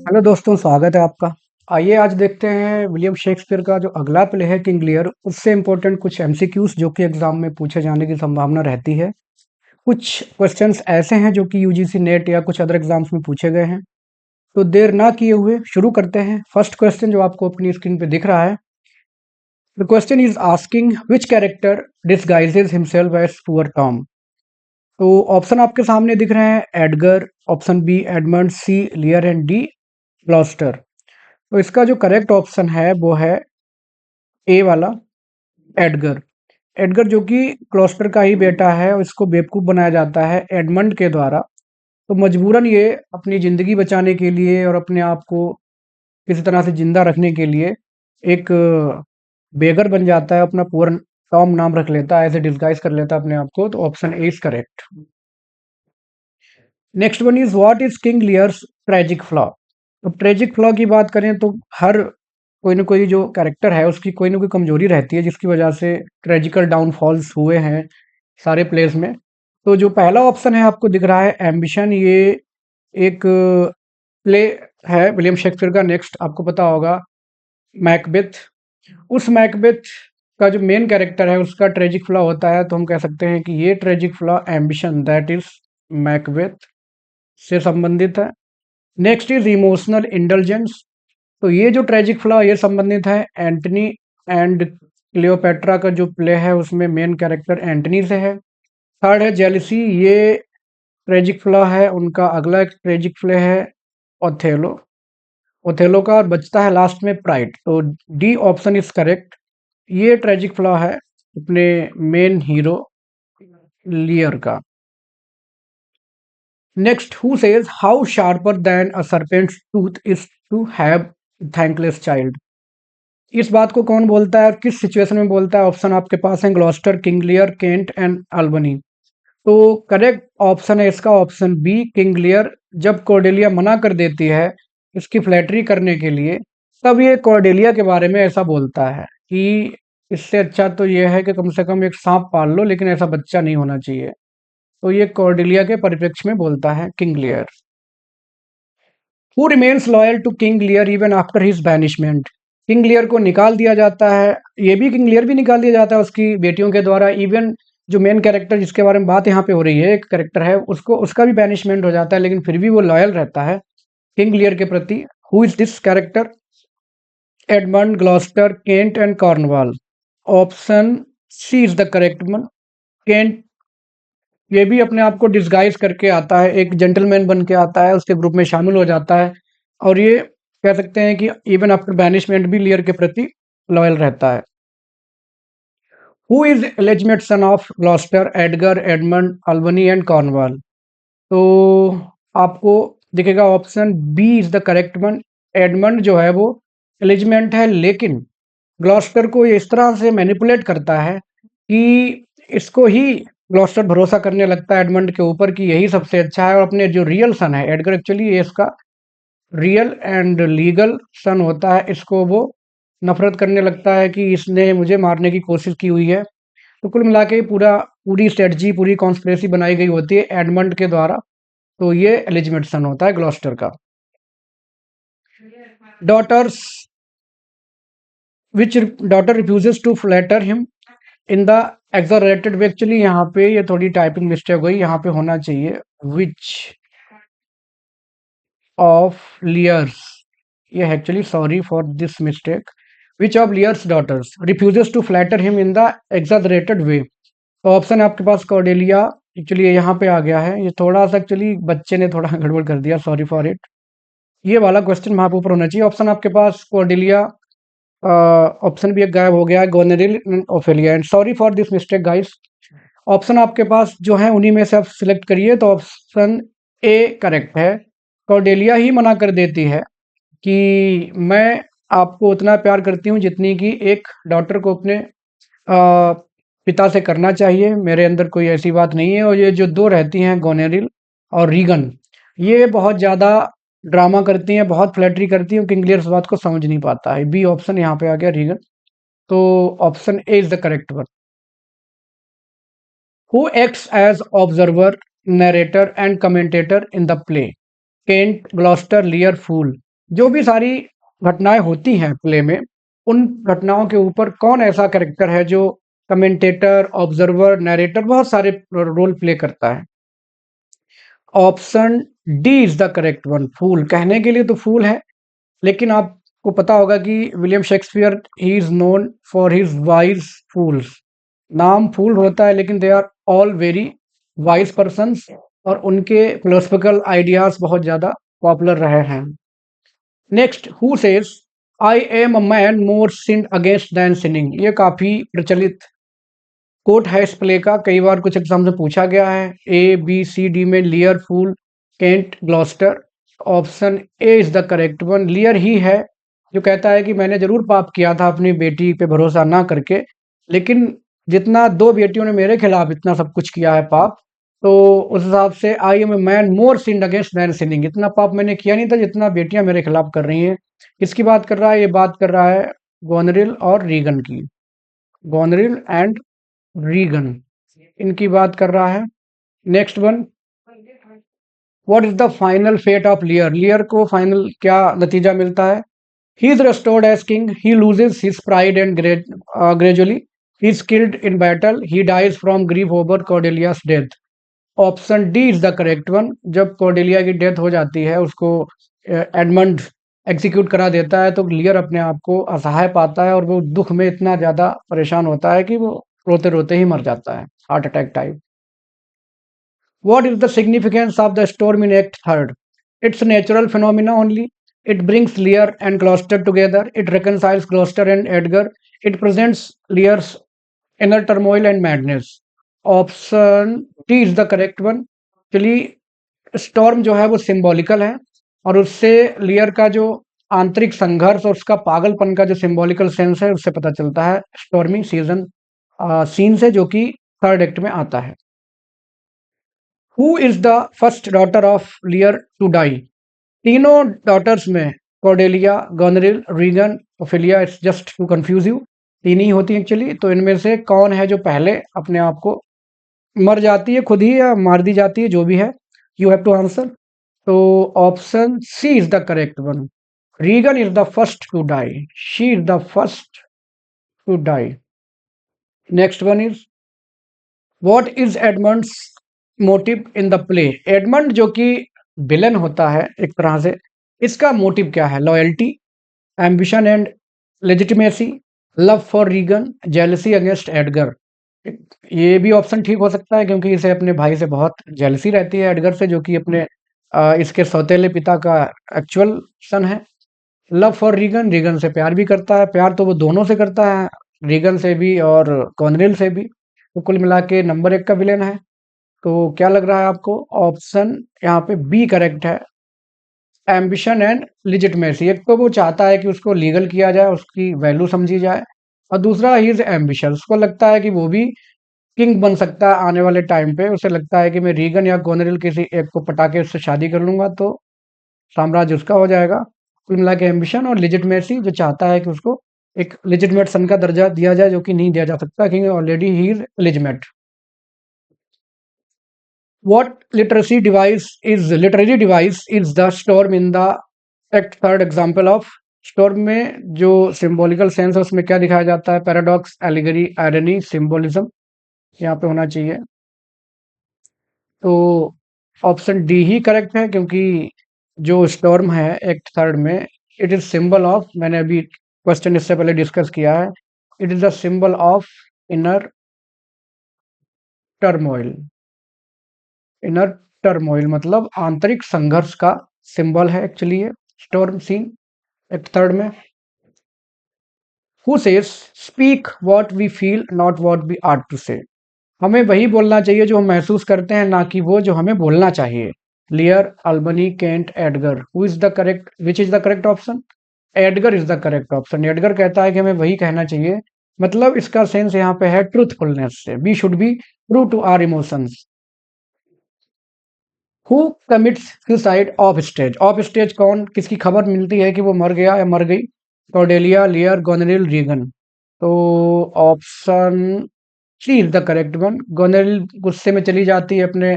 Hello दोस्तों, स्वागत है आपका। आइए आज देखते हैं विलियम शेक्सपियर का जो अगला प्ले है किंग लियर, उससे इम्पोर्टेंट कुछ एमसीक्यूज जो कि एग्जाम में पूछे जाने की संभावना रहती है। कुछ क्वेश्चंस ऐसे हैं जो कि यूजीसी नेट या कुछ अदर एग्जाम्स में पूछे गए हैं। तो देर ना किए हुए शुरू करते हैं। फर्स्ट क्वेश्चन जो आपको अपनी स्क्रीन पे दिख रहा है, the question is asking which character disguises himself as poor Tom. तो ऑप्शन आपके सामने दिख रहे हैं, Edgar, option B Edmund, C Lear and D Gloucester. तो इसका जो करेक्ट ऑप्शन है वो है ए वाला, एडगर। एडगर जो कि क्लॉस्टर का ही बेटा है और इसको बेवकूफ़ बनाया जाता है एडमंड के द्वारा। तो मजबूरन ये अपनी ज़िंदगी बचाने के लिए और अपने आप को किसी तरह से ज़िंदा रखने के लिए एक बेगर बन जाता है, अपना पूरा टॉम नाम रख लेता है, ऐसे डिस्गाइज कर लेता है अपने आप को। तो option A is correct. Next one is what is king Lear's tragic flaw. तो ट्रेजिक फ्लॉ की बात करें तो हर कोई ना कोई जो कैरेक्टर है उसकी कोई ना कोई कमजोरी रहती है जिसकी वजह से ट्रेजिकल डाउनफॉल्स हुए हैं सारे प्लेस में। तो जो पहला ऑप्शन है आपको दिख रहा है एम्बिशन, ये एक प्ले है विलियम शेक्सपियर का। नेक्स्ट आपको पता होगा मैकबेथ। उस मैकबेथ का जो मेन कैरेक्टर है उसका ट्रेजिक फ्लॉ होता है, तो हम कह सकते हैं कि ये tragic flaw ambition that is Macbeth से संबंधित है। Next is emotional intelligence. तो ये जो ट्रेजिक फ्लॉ ये संबंधित है एंटनी एंड क्लियोपेट्रा का जो प्ले है उसमें मेन कैरेक्टर एंटनी से है। थर्ड है जेलिसी, ये ट्रेजिक फ्लॉ है उनका। अगला एक ट्रेजिक प्ले है ओथेलो, ओथेलो का। और बचता है लास्ट में प्राइड। तो डी ऑप्शन इज करेक्ट। ये ट्रेजिक फ्लॉ है अपने मेन हीरो लियर का। Next, who says how sharper than a serpent's tooth is to have thankless child. इस बात को कौन बोलता है और किस सिचुएशन में बोलता है? ऑप्शन आपके पास है Gloster, King Lear, Kent and Albany. तो करेक्ट ऑप्शन है इसका ऑप्शन बी, किंग लियर। जब कॉर्डेलिया मना कर देती है इसकी फ्लैटरी करने के लिए, तब ये कॉर्डेलिया के बारे में ऐसा बोलता है कि इससे अच्छा तो ये है कि कम से कम एक सांप पाल लो, लेकिन ऐसा बच्चा नहीं होना चाहिए। तो ये कॉर्डेलिया के परिप्रेक्ष्य में बोलता है king Lear. Who remains loyal to king Lear even after his banishment. King Lear को निकाल दिया जाता है, ये भी किंग लियर भी निकाल दिया जाता है उसकी बेटियों के द्वारा। इवन जो मेन कैरेक्टर जिसके बारे में बात यहाँ पे हो रही है, एक कैरेक्टर है, उसको उसका भी बैनिशमेंट हो जाता है, लेकिन फिर भी वो लॉयल रहता है किंग लियर के प्रति। Who is this character? Edmund, Gloucester, Kent and Cornwall. Option C is the correct one, Kent. ये भी अपने आप को डिस्गाइज करके आता है, एक जेंटलमैन बन के आता है, उसके ग्रुप में शामिल हो जाता है। और ये कह सकते हैं कि इवन आफ्टर बैनिशमेंट भी लियर के प्रति लॉयल रहता है। Who is illegitimate son of Gloucester, Edgar, Edmund, Albany and Cornwall. तो आपको दिखेगा option B is the correct one. Edmund जो है वो एलिजिमेंट है, लेकिन ग्लॉस्टर को ये इस तरह से मैनिपुलेट करता है कि इसको ही ग्लॉस्टर भरोसा करने लगता है एडमंड के ऊपर कि यही सबसे अच्छा है। और अपने जो रियल सन है एडगर, एक्चुअली ये इसका रियल एंड लीगल सन होता है, इसको वो नफरत करने लगता है कि इसने मुझे मारने की कोशिश की हुई है। तो कुल मिला के पूरी स्ट्रेटजी, पूरी कॉन्स्पिरेसी बनाई गई होती है एडमंड के द्वारा। तो ये एलिजिमेट सन होता है ग्लॉस्टर का। Daughters, which daughter refuses to flatter him in the accelerated way. Actually यहाँ पे ये थोड़ी टाइपिंग मिस्टेक हुई, यहाँ पे होना चाहिए विच ऑफ लियर्स। ये actually sorry for this mistake. Which of Lear's daughters refuses to flatter him in the accelerated way. तो ऑप्शन आपके पास कॉर्डेलिया। एक्चुअली ये यहाँ पे आ गया है, ये थोड़ा सा एक्चुअली बच्चे ने थोड़ा गड़बड़ कर दिया, सॉरी फॉर इट। ये वाला क्वेश्चन वहाँ पे ऊपर होना चाहिए। ऑप्शन आपके पास कॉर्डेलिया, ऑप्शन भी एक गायब हो गया है, Goneril and Ophelia. And sorry for this mistake guys. Option आपके पास जो है उन्हीं में से आप सिलेक्ट करिए। तो ऑप्शन ए करेक्ट है। कॉर्डेलिया ही मना कर देती है कि मैं आपको उतना प्यार करती हूँ जितनी कि एक डॉटर को अपने पिता से करना चाहिए, मेरे अंदर कोई ऐसी बात नहीं है। और ये जो दो रहती हैं, गोनेरिल और रीगन, ये बहुत ज़्यादा ड्रामा करती हैं, बहुत फ्लैटरी करती हैं, किंग लियर इस बात को समझ नहीं पाता है। बी ऑप्शन यहाँ पे आ गया, रीगन। तो option A is the correct one. Who acts as observer, narrator and commentator in the play? Kent, Gloucester, Lear, fool. जो भी सारी घटनाएं होती हैं प्ले में, उन घटनाओं के ऊपर कौन ऐसा कैरेक्टर है जो कमेंटेटर, ऑब्जर्वर, नरेटर बहुत सारे रोल प्ले करता है। Option D is the correct one. Fool कहने के लिए तो फूल है, लेकिन आपको पता होगा कि William Shakespeare he is known for his wise fools. नाम फूल होता है, लेकिन they are all very wise persons, और उनके फिलोसफिकल आइडियाज बहुत ज्यादा पॉपुलर रहे हैं। Next, who says I am a man more sin against than sinning. ये काफी प्रचलित कोट है इस प्ले का, कई बार कुछ एग्जाम में पूछा गया है। ए बी सी डी में Lear, fool, Kent, Gloucester. Option A is the correct one. Lear ही है जो कहता है कि मैंने जरूर पाप किया था अपनी बेटी पे भरोसा ना करके, लेकिन जितना दो बेटियों ने मेरे खिलाफ इतना सब कुछ किया है पाप, तो उस हिसाब से I am a man more sin against than sinning. इतना पाप मैंने किया नहीं था जितना बेटियां मेरे खिलाफ कर रही हैं। किसकी बात कर रहा है? ये बात कर रहा है गोनरिल और रीगन की। गोनरिल एंड रीगन, इनकी बात कर रहा है। Next one, what is the final fate of Lear. Lear को फाइनल क्या नतीजा मिलता है? He is restored as king, he loses his pride and gradually he is killed in battle, he dies from grief over Cordelia's death। Option D is the correct one. जब Cordelia की death हो जाती है, उसको Edmund execute करा देता है, तो लियर अपने आप को असहाय पाता है और वो दुख में इतना ज्यादा परेशान होता है कि वो रोते रोते ही मर जाता है, heart attack type. What is the significance of the storm in Act Third? It's a natural phenomena only. It brings Lear and Gloucester together. It reconciles Gloucester and Edgar. It presents Lear's inner turmoil and madness. Option T is the correct one. चलिए, storm जो है वो symbolical है, और उससे लियर का जो आंतरिक संघर्ष और उसका पागलपन का जो सिंबॉलिकल सेंस है, उससे पता चलता है स्टॉर्मी सीजन सीन से, जो कि थर्ड एक्ट में आता है। Who is the first daughter of Lear to die. तीनों डॉटर्स में Cordelia, Goneril, Regan, Ophelia, it's just to confuse you, तीन ही होती हैं एक्चुअली। तो इनमें से कौन है जो पहले अपने आप को मर जाती है खुद ही, या मार दी जाती है, जो भी है, यू हैव टू आंसर। तो option C is the correct one. Regan is the first to die, she is the first to die. Next one is, what is Edmund's motive in the play. Edmund जो कि villain होता है एक तरह से, इसका motive क्या है? Loyalty, ambition and legitimacy, love for Regan, jealousy against Edgar. ये भी ऑप्शन ठीक हो सकता है, क्योंकि इसे अपने भाई से बहुत जेलसी रहती है, एडगर से, जो कि अपने इसके सौतेले पिता का एक्चुअल सन है। लव फॉर रीगन, रीगन से प्यार भी करता है, प्यार तो वो दोनों से करता है, रीगन से भी और कॉर्नेल से भी। तो कुल मिला के नंबर 1 का विलेन है। तो क्या लग रहा है आपको? ऑप्शन यहाँ पे बी करेक्ट है, एम्बिशन एंड लिजिटमेसी। एक तो वो चाहता है कि उसको लीगल किया जाए, उसकी वैल्यू समझी जाए, और दूसरा ही इज एम्बिशन, उसको लगता है कि वो भी किंग बन सकता है आने वाले टाइम पे। उसे लगता है कि मैं रीगन या गोनरिल किसी एक को पटा के उससे शादी कर लूंगा तो साम्राज्य उसका हो जाएगा। कुल मिला के एम्बिशन और लिजिटमेसी, जो चाहता है कि उसको एक लिजिटमेट सन का दर्जा दिया जाए, जो कि नहीं दिया जा सकता क्योंकि already he is legitimate. What literary device is the storm in the act third example of? Storm में जो सिंबॉलिकल सेंस है उसमें क्या दिखाया जाता है? पैराडॉक्स, एलिगरी, आयरनी, सिंबोलिज्म, यहाँ पे होना चाहिए। तो ऑप्शन डी ही करेक्ट है, क्योंकि जो स्टॉर्म है एक्ट थर्ड में, इट इज सिंबल ऑफ, मैंने अभी क्वेश्चन इससे पहले डिस्कस किया है, it is the symbol of inner turmoil. Inner turmoil मतलब आंतरिक संघर्ष का सिंबल है एक्चुअली ये स्टॉर्म सीन एक्ट थर्ड में। Who says speak what we feel not what we are to say. हमें वही बोलना चाहिए जो हम महसूस करते हैं, ना कि वो जो हमें बोलना चाहिए। लियर, Albany, Kent, Edgar. Who is the correct, which is the correct option? Edgar is the correct option. Edgar कहता है कि हमें वही कहना चाहिए, मतलब इसका सेंस यहाँ पे है ट्रूथफुलनेस से। We should be true to our emotions. Who commits suicide off stage. Off stage कौन, किसकी खबर मिलती है कि वो मर गया या मर गई? Cordelia, Lear, Goneril, Regan. तो option C is the correct one. Goneril गुस्से में चली जाती है अपने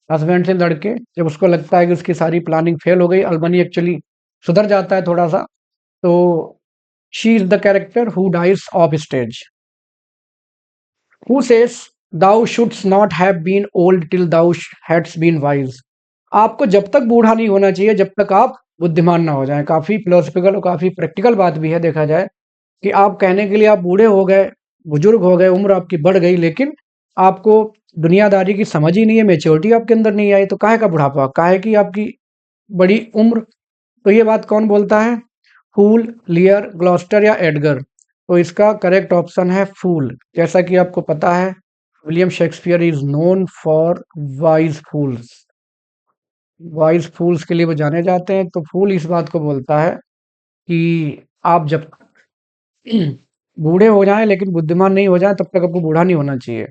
हस्बैंड से लड़के, जब उसको लगता है कि उसकी सारी प्लानिंग फेल हो गई। अल्बनी एक्चुअली सुधर जाता है थोड़ा सा। तो she is the character who dies off stage. Who says thou shouldst not have been old till thou hadst been wise. आपको जब तक बूढ़ा नहीं होना चाहिए जब तक आप बुद्धिमान ना हो जाएं। काफी फिलोसफिकल और काफी प्रैक्टिकल बात भी है देखा जाए, कि आप कहने के लिए आप बूढ़े हो गए, बुजुर्ग हो गए, उम्र आपकी बढ़ गई, लेकिन आपको दुनियादारी की समझ ही नहीं है, मैच्योरिटी आपके अंदर नहीं आई, तो काहे का बुढ़ापा, काहे की आपकी बड़ी उम्र। तो ये बात कौन बोलता है? फूल, लियर, ग्लॉस्टर या एडगर। तो इसका करेक्ट ऑप्शन है फूल। जैसा कि आपको पता है, William Shakespeare is known for wise fools. Wise fools के लिए वो जाने जाते हैं। तो फूल इस बात को बोलता है कि आप जब बूढ़े हो जाएं लेकिन बुद्धिमान नहीं हो जाएं तब तक आपको बूढ़ा नहीं होना चाहिए।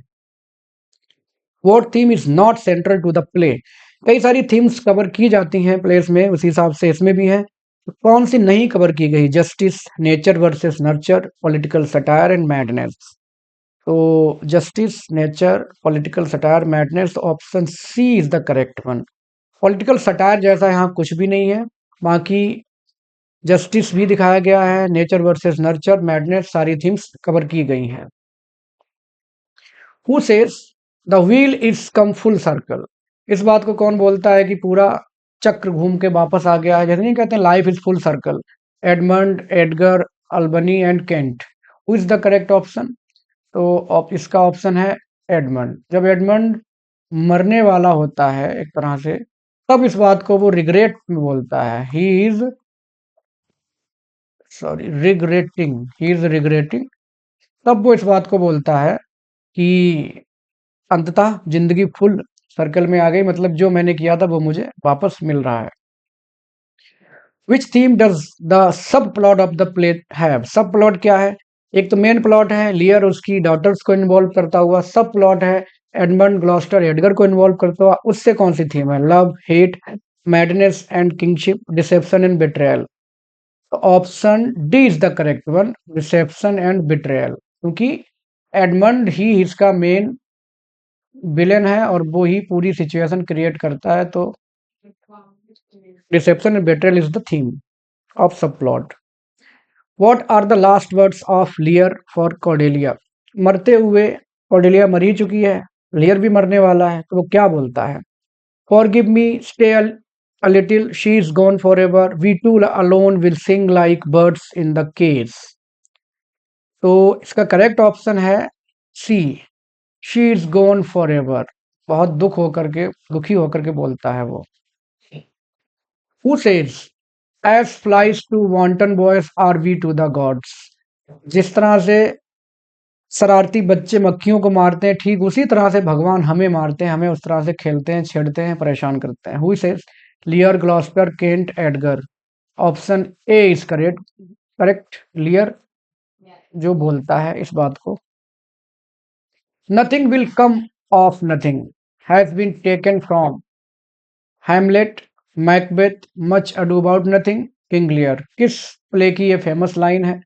What theme is not central to the play. कई सारी थीम्स कवर की जाती हैं प्लेस में, उसी हिसाब से इसमें भी है। तो कौन सी नहीं कवर की गई? Justice, nature versus nurture, political satire and madness. तो justice, nature, political satire, madness, option C is the correct one. Political satire जैसा यहाँ कुछ भी नहीं है। बाकी जस्टिस भी दिखाया गया है, नेचर वर्सेस नर्चर, मैडनेस, सारी थीम्स कवर की गई हैं। Who says the wheel is come full circle. इस बात को कौन बोलता है कि पूरा चक्र घूम के वापस आ गया है? जैसे नहीं कहते life is full circle. Edmund, Edgar, Albany and Kent. Who is the correct option? तो इसका ऑप्शन है एडमंड। जब एडमंड मरने वाला होता है एक तरह से, तब इस बात को वो रिग्रेट में बोलता है। He is sorry regretting, he is regretting. तब वो इस बात को बोलता है कि अंततः जिंदगी फुल सर्कल में आ गई, मतलब जो मैंने किया था वो मुझे वापस मिल रहा है। Which theme does the sub plot of the play have. Sub plot क्या है? एक तो मेन प्लॉट है लियर उसकी डॉटर्स को इन्वॉल्व करता हुआ, सब प्लॉट है एडमंड, ग्लॉस्टर, एडगर को इन्वॉल्व करता हुआ। उससे कौन सी थीम है? Love, hate, madness and kingship, deception and betrayal. तो option D is the correct one, deception and betrayal. क्योंकि एडमंड ही इसका मेन विलेन है और वो ही पूरी सिचुएशन क्रिएट करता है। तो deception and betrayal is the theme of sub plot. What are the last words of Lear for Cordelia. मरते हुए कॉर्डेलिया मर ही चुकी है, लियर भी मरने वाला है, तो वो क्या बोलता है? For give me, stay a little, she is gone forever, we two alone will sing like birds in the cage। तो इसका करेक्ट ऑप्शन है C, she is gone for ever. बहुत दुखी होकर के बोलता है वो। Who says as flies to wanton boys are we to the gods. जिस तरह से शरारती बच्चे मक्खियों को मारते हैं, ठीक उसी तरह से भगवान हमें मारते हैं, हमें उस तरह से खेलते हैं, छेड़ते हैं, परेशान करते हैं। Who says Lear, Gloucester, Kent, Edgar. Option A is correct, correct. Lear जो बोलता है इस बात को। Nothing will come of nothing has been taken from Hamlet, Macbeth, much ado about nothing, king Lear. किस प्ले की ये फेमस लाइन है?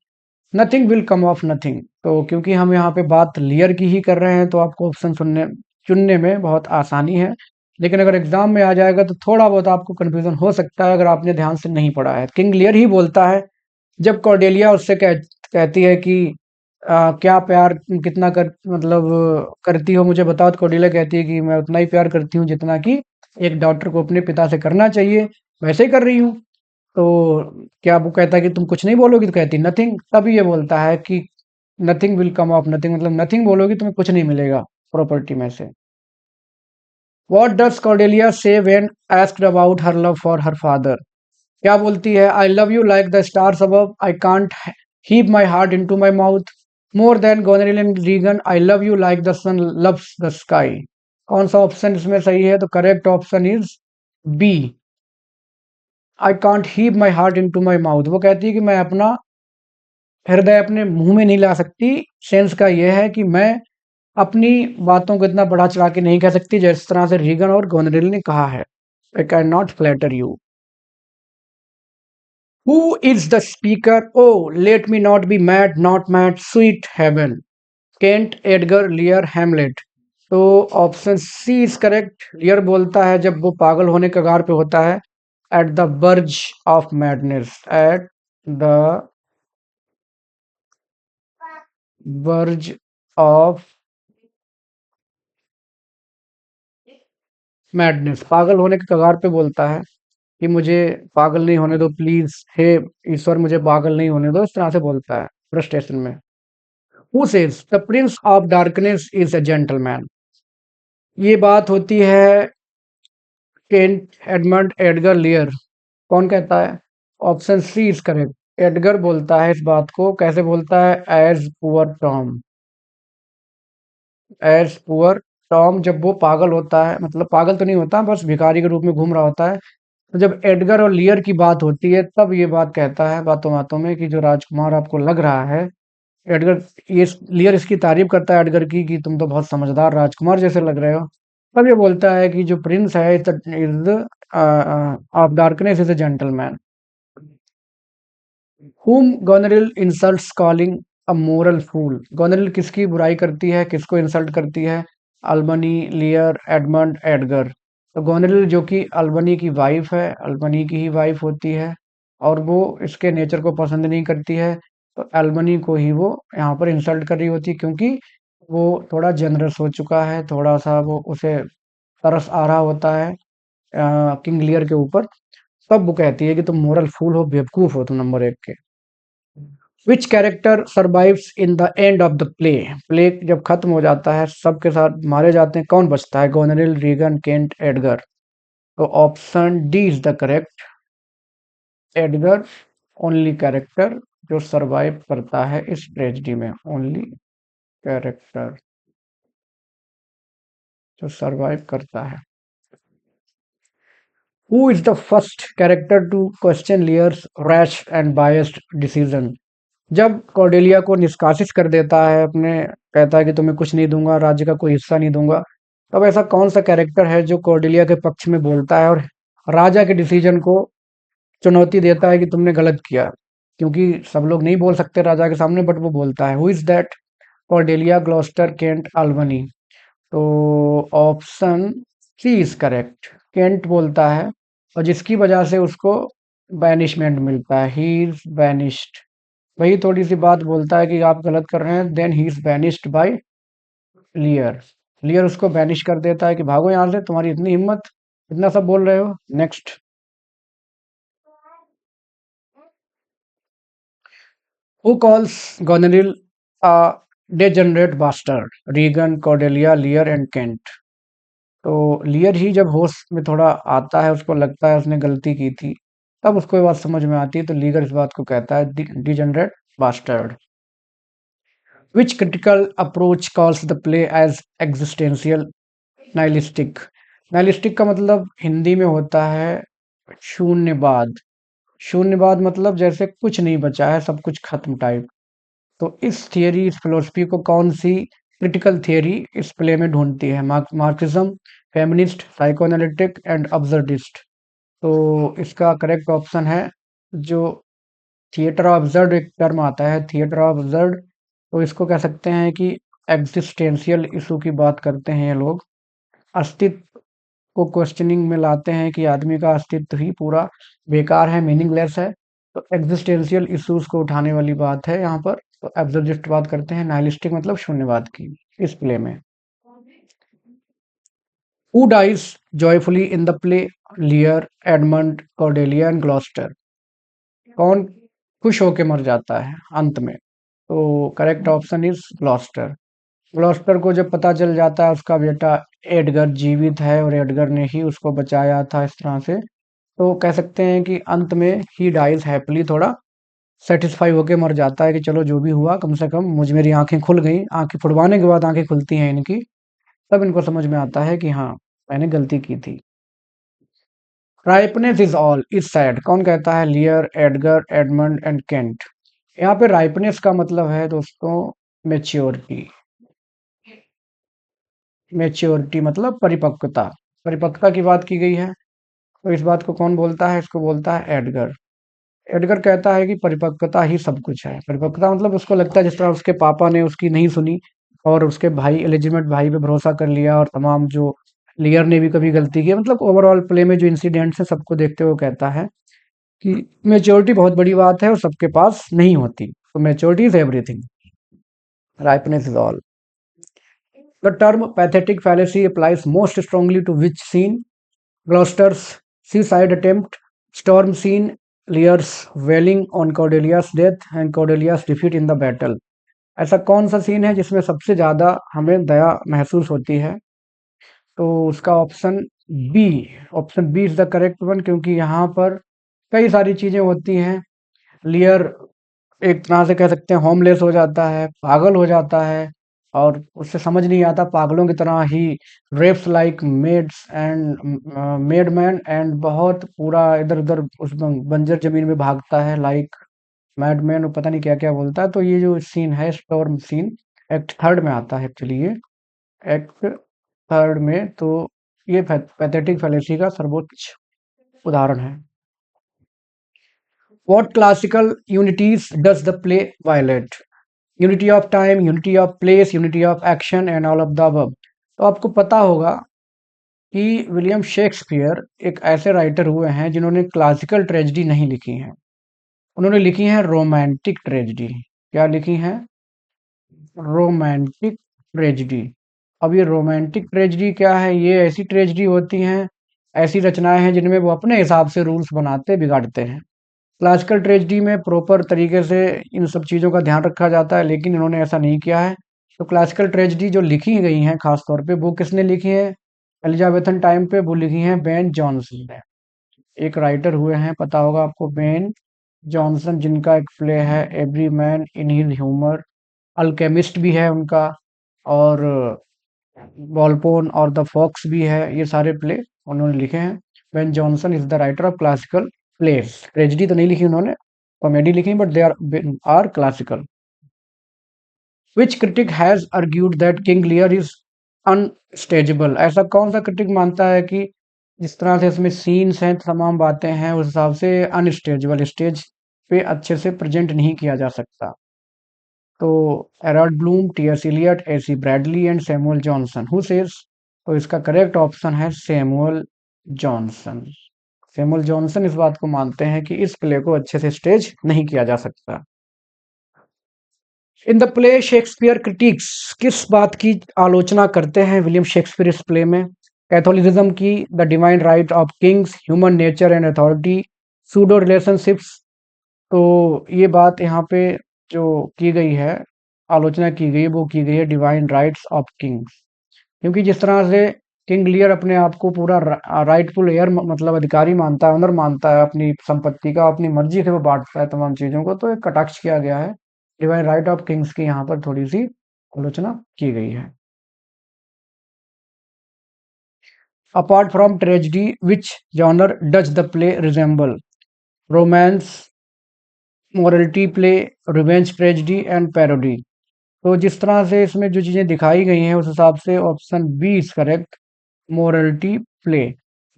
Nothing will come of nothing. तो क्योंकि हम यहाँ पे बात लियर की ही कर रहे हैं तो आपको ऑप्शन चुनने में बहुत आसानी है। लेकिन अगर एग्जाम में आ जाएगा तो थोड़ा बहुत आपको कंफ्यूजन हो सकता है अगर आपने ध्यान से नहीं पढ़ा है। किंग लियर ही बोलता है जब कॉर्डेलिया उससे कहती है कि क्या प्यार कितना कर मतलब करती हो मुझे बताओ। तो कॉर्डेलिया कहती है कि मैं उतना ही प्यार करती हूँ जितना कि एक डॉक्टर को अपने पिता से करना चाहिए, वैसे ही कर रही हूँ। तो क्या वो कहता है कि तुम कुछ नहीं बोलोगी? तो कहती नथिंग। तभी ये बोलता है कि nothing will come of nothing, मतलब नथिंग बोलोगी तुम्हें कुछ नहीं मिलेगा प्रॉपर्टी में से। What does Cordelia say when asked about her love for her father. क्या बोलती है? I love you like the stars above, I can't heap my heart into my mouth, more than Goneril and Regan, I love you like the sun loves the sky. कौन सा option इसमें सही है? तो correct option is B, I can't heap my heart into my mouth. वो कहती है कि मैं अपना हृदय अपने मुंह में नहीं ला सकती। सेंस का यह है कि मैं अपनी बातों को इतना बढ़ा चढ़ा के नहीं कह सकती जिस तरह से रीगन और गोनेरिल ने कहा है। I can not flatter you. Who is the speaker? Oh, let me not be mad, not mad, sweet heaven. Kent, Edgar, Lear, Hamlet। तो option C is correct. Lear बोलता है जब वो पागल होने कगार पे होता है at the verge of madness, at the verge of madness, पागल होने के कगार पे बोलता है कि मुझे पागल नहीं होने दो प्लीज, हे ईश्वर मुझे पागल नहीं होने दो, इस तरह से बोलता है फ्रस्ट्रेशन में। Who says the Prince of darkness is a gentleman, ये बात होती है केंट एडमंड एडगर लियर। कौन कहता है? Option C is correct. Edgar बोलता है इस बात को, कैसे बोलता है? As poor Tom, as poor Tom. जब वो पागल होता है, मतलब पागल तो नहीं होता, बस भिखारी के रूप में घूम रहा होता है, तो जब एडगर और लियर की बात होती है तब ये बात कहता है बातों बातों में कि जो राजकुमार आपको लग रहा है, एडगर, ये लियर इसकी तारीफ करता है एडगर की कि तुम तो बहुत समझदार राजकुमार जैसे लग रहे हो। तब ये बोलता है कि जो प्रिंस है is of darkness is a gentleman. whom Goneril insults calling a moral fool, Goneril किसकी बुराई करती है, किसको इंसल्ट करती है? Albany, Lear, Edmund, Edgar. तो गोनरिल जो कि अल्बनी की वाइफ है, अल्बनी की ही वाइफ होती है, और वो इसके नेचर को पसंद नहीं करती है, तो अल्बनी को ही वो यहाँ पर इंसल्ट कर रही होती है, क्योंकि वो थोड़ा जनरस हो चुका है, थोड़ा सा वो उसे तरस आ रहा होता है किंग लियर के ऊपर। तब वो कहती है कि तुम मोरल फूल हो, बेवकूफ हो तुम नंबर एक के। विच character survives in the end of the play, play जब खत्म हो जाता है, सबके साथ मारे जाते हैं, कौन बचता है? गोनरिल, रीगन, केंट, एडगर। तो option D is the correct. Edgar only character जो सरवाइव करता है इस ट्रेजेडी में, ओनली कैरेक्टर जो सरवाइव करता है। Who is the first character to question Lear's rash and biased decision, जब कॉर्डेलिया को निष्कासित कर देता है अपने, कहता है कि तुम्हें कुछ नहीं दूंगा, राज्य का कोई हिस्सा नहीं दूंगा, तब ऐसा कौन सा कैरेक्टर है जो कॉर्डेलिया के पक्ष में बोलता है और राजा के डिसीजन को चुनौती देता है कि तुमने गलत किया? क्योंकि सब लोग नहीं बोल सकते राजा के सामने, बट वो बोलता है। Who is that? Cordelia, Gloucester, Kent, Albany. तो option C is correct. Kent बोलता है, और जिसकी वजह से उसको बैनिशमेंट मिलता है, ही इज बैनिश्ड। वही थोड़ी सी बात बोलता है कि आप गलत कर रहे हैं, then he is banished by Lear. Lear उसको बैनिश कर देता है कि भागो यहाँ से, तुम्हारी इतनी हिम्मत, इतना सब बोल रहे हो। Next. Who calls Goneril a degenerate bastard? Regan, Cordelia, Lear and Kent. तो लियर ही जब होश में थोड़ा आता है, उसको लगता है उसने गलती की थी, तब उसको ये बात समझ में आती है, तो लीगर इस बात को कहता है degenerate bastard. Which critical approach calls the play as existential nihilistic? Nihilistic का मतलब हिंदी में होता है शून्यवाद। शून्यवाद मतलब जैसे कुछ नहीं बचा है, सब कुछ खत्म टाइप। तो इस थियरी, इस फिलोसफी को कौन सी क्रिटिकल थियरी इस प्ले में ढूंढती है? Marxism, feminist, psychoanalytic and absurdist. तो इसका करेक्ट ऑप्शन है जो थिएटर ऑफ अब्सर्ड, एक टर्म आता है थिएटर ऑफ अब्सर्ड, तो इसको कह सकते हैं कि एग्जिस्टेंशियल इशू की बात करते हैं ये लोग। अस्तित्व को क्वेश्चनिंग में लाते हैं कि आदमी का अस्तित्व ही पूरा बेकार है, मीनिंगलेस है। तो एग्जिस्टेंशियल इश्यूज को उठाने वाली बात है यहाँ पर। तो एब्सर्डिस्ट बात करते हैं, नाइलिस्टिक मतलब शून्यवाद की इस प्ले में। Who dies joyfully in the play? Lear, Edmund, Cordelia and Gloucester. कौन खुश होके मर जाता है अंत में? तो correct option is Gloucester. Gloucester को जब पता चल जाता है उसका बेटा एडगर जीवित है और एडगर ने ही उसको बचाया था इस तरह से, तो कह सकते हैं कि अंत में ही डाइज हैप्पीली, थोड़ा सेटिस्फाई होके मर जाता है कि चलो जो भी हुआ, कम से कम मुझ मेरी आंखें खुल गई। आंखें फुड़वाने के बाद आंखें खुलती हैं इनकी, तब इनको समझ में आता है कि हाँ, मैंने गलती की थी। राइपनेस इज ऑल इज सैड, कौन कहता है? लियर, एडगर, एडमंड एंड केंट। यहाँ पे राइपनेस का मतलब है दोस्तों मेच्योरिटी। मेच्योरिटी मतलब परिपक्वता, परिपक्वता की बात की गई है। तो इस बात को कौन बोलता है? इसको बोलता है एडगर। एडगर कहता है कि परिपक्वता ही सब कुछ है। परिपक्वता मतलब उसको लगता है जिस तरह उसके पापा ने उसकी नहीं सुनी और उसके भाई, एलिजिमेट भाई पे भरोसा कर लिया, और तमाम जो लियर ने भी कभी गलती की, मतलब ओवरऑल प्ले में जो इंसिडेंट्स है सबको देखते हुए वो कहता है कि मैच्योरिटी बहुत बड़ी बात है और सबके पास नहीं होती, तो maturity is everything, ripeness is all. The term pathetic fallacy applies most strongly to which scene? Gloucester's suicide attempt, storm scene, Lear's wailing on Cordelia's death and Cordelia's defeat in the battle. ऐसा कौन सा scene है जिसमें सबसे ज्यादा हमें दया महसूस होती है? तो उसका B option B is the correct one, क्योंकि यहाँ पर कई सारी चीजें होती हैं। लियर एक तरह से कह सकते हैं होमलेस हो जाता है, पागल हो जाता है, और उससे समझ नहीं आता, पागलों की तरह ही raves like mads and madman एंड बहुत पूरा इधर उधर उस बंजर जमीन में भागता है लाइक मैडमैन, और पता नहीं क्या क्या बोलता है। तो ये जो सीन है स्टॉर्म सीन एक्ट थर्ड में आता है, एक्चुअली ये एक्ट थर्ड में, तो ये पैथेटिक फैलेसी का सर्वोच्च उदाहरण है। What classical unities does the play violate? Unity of time, unity of place, unity of action and all of the above. तो आपको पता होगा कि विलियम शेक्सपियर एक ऐसे राइटर हुए हैं जिन्होंने क्लासिकल ट्रेजेडी नहीं लिखी हैं, उन्होंने लिखी हैं रोमांटिक ट्रेजेडी। क्या लिखी हैं? Romantic tragedy. अब ये रोमांटिक ट्रेजेडी क्या है? ये ऐसी ट्रेजेडी होती हैं, ऐसी रचनाएं हैं जिनमें वो अपने हिसाब से रूल्स बनाते बिगाड़ते हैं। क्लासिकल ट्रेजेडी में प्रॉपर तरीके से इन सब चीज़ों का ध्यान रखा जाता है, लेकिन इन्होंने ऐसा नहीं किया है। तो क्लासिकल ट्रेजेडी जो लिखी गई हैं खास तौर पे, वो किसने लिखी है एलिजाबेथन टाइम पे? वो लिखी हैं बेन जॉनसन ने। एक राइटर हुए हैं, पता होगा आपको, बेन जॉनसन, जिनका एक प्ले है every man in his humour, alchemist भी है उनका, और वॉलपोन और द फॉक्स भी है। ये सारे प्ले उन्होंने लिखे हैं। Ben Jonson is the writer of classical plays. Tragedy तो नहीं लिखी उन्होंने, कॉमेडी लिखी, but they are classical. Which critic has argued that King Lear is unstageable? ऐसा कौन सा क्रिटिक मानता है कि जिस तरह से इसमें सीन्स हैं, तमाम बातें हैं, उस हिसाब से अनस्टेजेबल, स्टेज पे अच्छे से प्रेजेंट नहीं किया जा सकता? तो Harold Bloom, T S. Eliot, A C. Bradley and Samuel Johnson. Who says? तो इसका करेक्ट ऑप्शन है सैमुअल जॉनसन। सैमुअल जॉनसन इस बात को मानते हैं कि इस प्ले को अच्छे से स्टेज नहीं किया जा सकता। इन द प्ले शेक्सपियर क्रिटिक्स, किस बात की आलोचना करते हैं विलियम शेक्सपियर इस प्ले में? कैथोलिसिज्म की, the divine right of Kings, human nature and authority, pseudo relationships. तो ये बात यहाँ पे जो की गई है, आलोचना की गई है, वो की गई है डिवाइन राइट्स ऑफ किंग्स। क्योंकि जिस तरह से किंग लियर अपने आप को पूरा राइटफुल एयर मतलब अधिकारी मानता है, ऑनर मानता है अपनी संपत्ति का, अपनी मर्जी से वो बांटता है तमाम चीजों को, तो एक कटाक्ष किया गया है। डिवाइन राइट ऑफ किंग्स की यहाँ पर थोड़ी सी आलोचना की गई है। Apart from tragedy which genre does the play resemble? Romance, morality play, revenge tragedy and parody. तो जिस तरह से इसमें जो चीजें दिखाई गई हैं उस हिसाब से option B is correct, morality play.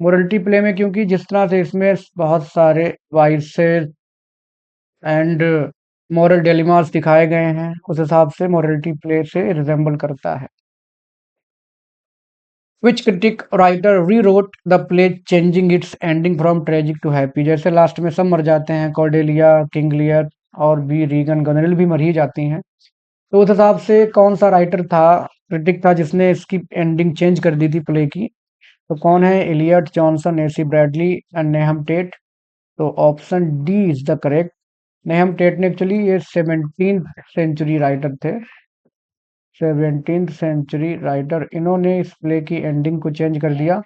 Morality play में क्योंकि जिस तरह से इसमें बहुत सारे वाइसेस एंड मॉरल डिलेमास दिखाए गए हैं, उस हिसाब से मोरलिटी प्ले से रिजेंबल करता है। Which critic writer rewrote the play changing its ending from tragic to happy? जैसे लास्ट में सब मर जाते हैं, कॉर्डेलिया, किंग लियर और भी रीगन गनरिल भी मर ही जाती हैं, तो उस हिसाब से कौन सा राइटर था, क्रिटिक था, जिसने इसकी एंडिंग चेंज कर दी थी प्ले की? तो कौन है? Eliot, Johnson, A C Bradley and Nahum Tate. तो option D is the correct. Nahum Tate ने, एक्चुअली ये 17th सेंचुरी राइटर थे, 17th सेंचुरी राइटर, इन्होंने इस प्ले की एंडिंग को चेंज कर दिया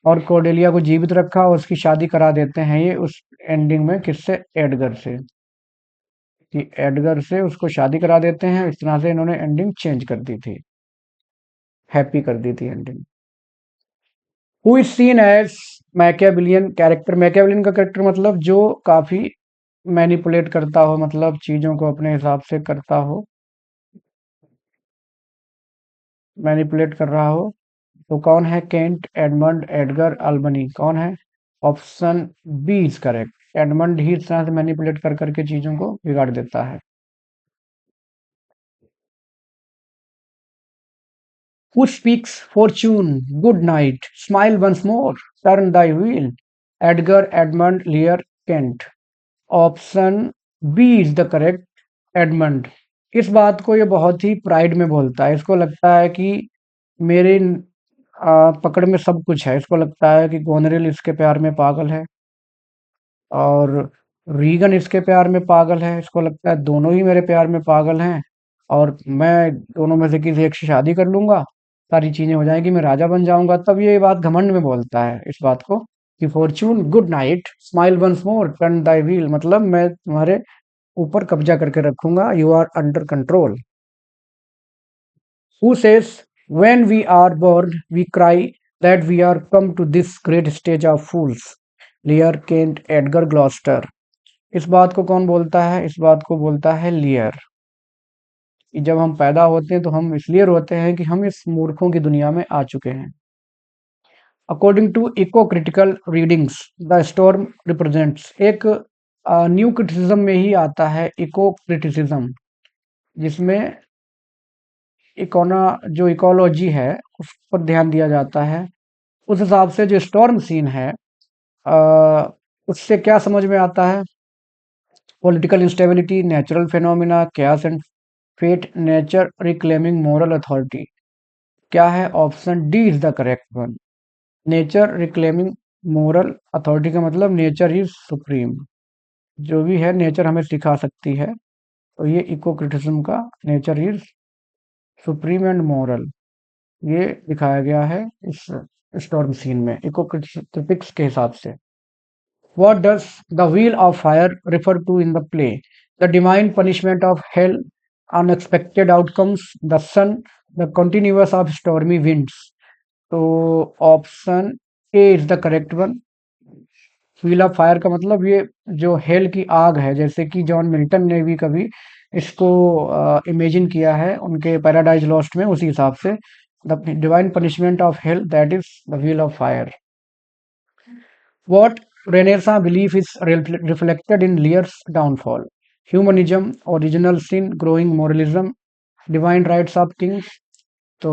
और कॉर्डेलिया को जीवित रखा और उसकी शादी करा देते हैं ये उस एंडिंग में, किससे? एडगर से, कि एडगर से उसको शादी करा देते हैं। इस तरह से इन्होंने एंडिंग चेंज कर दी थी, हैप्पी कर दी थी ending. Who is seen as Machiavellian character? Machiavellian का कैरेक्टर मतलब जो काफी मैनिपुलेट करता हो, मतलब चीजों को अपने हिसाब से करता हो, मैनिपुलेट कर रहा हो। तो कौन है? Kent, Edmund, Edgar, Albany. कौन है? Option B is correct. Edmund ही इस तरह से मैनिपुलेट कर करके चीजों को बिगाड़ देता है। Who speaks fortune good night smile once more turn thy wheel Edgar Edmund Lear Kent. Option B is the correct Edmund. इस बात को ये बहुत ही प्राइड में बोलता है। इसको लगता है कि मेरे पकड़ में सब कुछ है। इसको लगता है कि गोनरेल इसके प्यार में पागल है और रीगन इसके प्यार में पागल है। इसको लगता है दोनों ही मेरे प्यार में पागल हैं और मैं दोनों में से किसी एक से शादी कर लूंगा, सारी चीजें हो जाएंगी, मैं राजा बन जाऊंगा। तब ये बात घमंड में बोलता है इस बात को कि fortune good night smile once more turn thy wheel, मतलब मैं तुम्हारे ऊपर कब्जा करके रखूंगा, you are under control. Who says, when we are born, we cry that we are come to this great stage of fools? लियर Kent Edgar Gloster. इस बात को कौन बोलता है? इस बात को बोलता है लियर। कि जब हम पैदा होते हैं तो हम इसलिए रोते हैं कि हम इस मूर्खों की दुनिया में आ चुके हैं। According to eco critical readings the storm represents, एक न्यू क्रिटिसिज्म में ही आता है इको क्रिटिसिज्म, जिसमें इकोना जो इकोलॉजी है उस पर ध्यान दिया जाता है। उस हिसाब से जो स्टॉर्म सीन है उससे क्या समझ में आता है? Political instability, natural phenomena, chaos and fate, nature reclaiming moral authority. क्या है? Option D is the correct one. Nature reclaiming moral authority का मतलब नेचर इज सुप्रीम। जो भी है नेचर हमें सिखा सकती है, तो ये इको क्रिटिसिज्म का nature is supreme and moral ये दिखाया गया है इस स्टॉर्म सीन में इको क्रिटिक्स के हिसाब से। What does the wheel of fire refer to in the play? The divine punishment of hell, unexpected outcomes, the sun, the continuous of stormy winds. तो option A is the correct one. Wheel of fire का मतलब ये जो hello की आग है, जैसे कि जॉन मिल्टन ने भी कभी इसको इमेजिन किया है उनके पैराडाइज लॉस्ट में, उसी हिसाब से the divine punishment of hell that is the wheel of fire. What Renaissance belief is reflected in Lear's downfall? Humanism, original sin, growing moralism, divine rights of kings. तो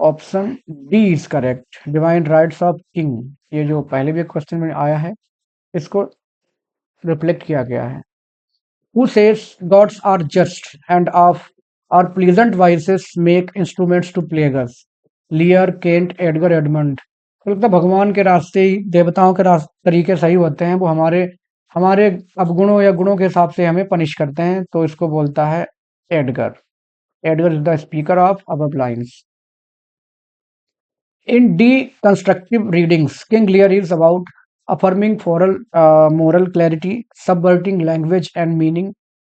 option D is correct, divine rights of king. ये जो पहले भी question में आया है इसको reflect किया गया है। Who says gods are just and of our pleasant vices make instruments to plague us? लियर Kent Edgar Edmund. तो लगता है भगवान के रास्ते ही, देवताओं के तरीके सही होते हैं, वो हमारे हमारे अवगुणों या गुणों के हिसाब से हमें पनिश करते हैं, तो इसको बोलता है Edgar. Edgar is the speaker of our lines. In deconstructive readings, King Lear is about affirming moral clarity, subverting language and meaning,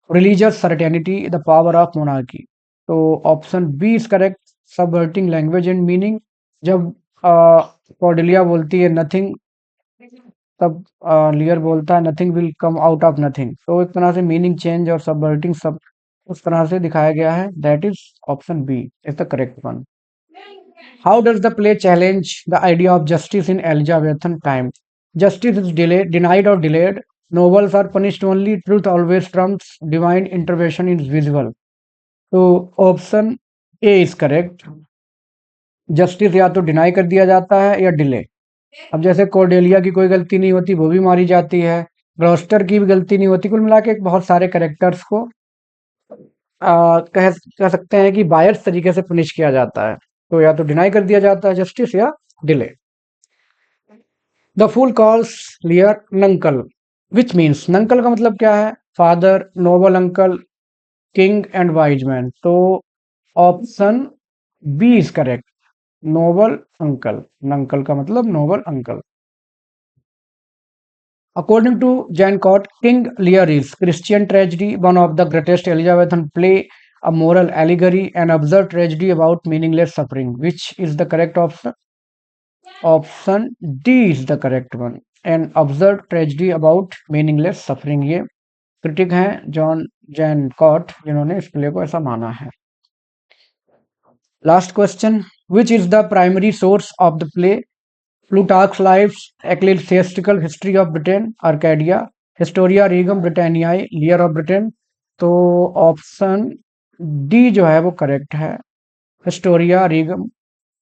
religious certainty, the power of monarchy. तो option B is correct, subverting language and meaning. जब Cordelia बोलती है nothing, तब Lear बोलता है nothing will come out of nothing. तो एक तरह से मीनिंग चेंज और सबवर्टिंग सब उस तरह से दिखाया गया है। That is option B is the correct one. How does the play challenge the idea of justice in Elizabethan time? Justice is delayed, denied or delayed. Nobles are punished only. Truth always trumps. Divine intervention is visible. तो option A is correct. Justice या तो deny कर दिया जाता है या delay. अब जैसे कॉर्डेलिया की कोई गलती नहीं होती, वो भी मारी जाती है। ग्लॉस्टर की भी गलती नहीं होती। कुल मिला के बहुत सारे करेक्टर्स को कह सकते हैं कि बायस तरीके से पनिश किया जाता है। तो या तो डिनाई कर दिया जाता है जस्टिस या delay. The fool calls Lear nuncle which means, nuncle का मतलब क्या है? Father, noble uncle, king and wise man. तो option B is correct, noble uncle. Nuncle का मतलब noble uncle. According to Jane Cott, King Lear is Christian tragedy, one of the greatest Elizabethan play, a moral allegory, an absurd tragedy about meaningless suffering. Which is the correct option? Option D is the correct one. An absurd tragedy about meaningless suffering. ये critic हैं John Jain cot, जिन्होंने इस play को ऐसा माना है। Last question, which is the primary source of the play? Plutarch's Lives, Ecclesiastical History of Britain, Arcadia, Historia Regum Britanniae, Lear of Britain। तो option D जो है वो करेक्ट है, Historia Regum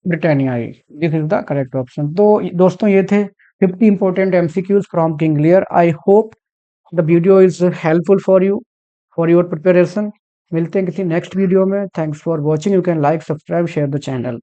Britanniae. This is the correct option. तो दोस्तों ये थे 50 important MCQs from King Lear. I hope the video is helpful for you for your preparation. मिलते हैं किसी नेक्स्ट वीडियो में। Thanks for watching. You can like, subscribe, share the channel.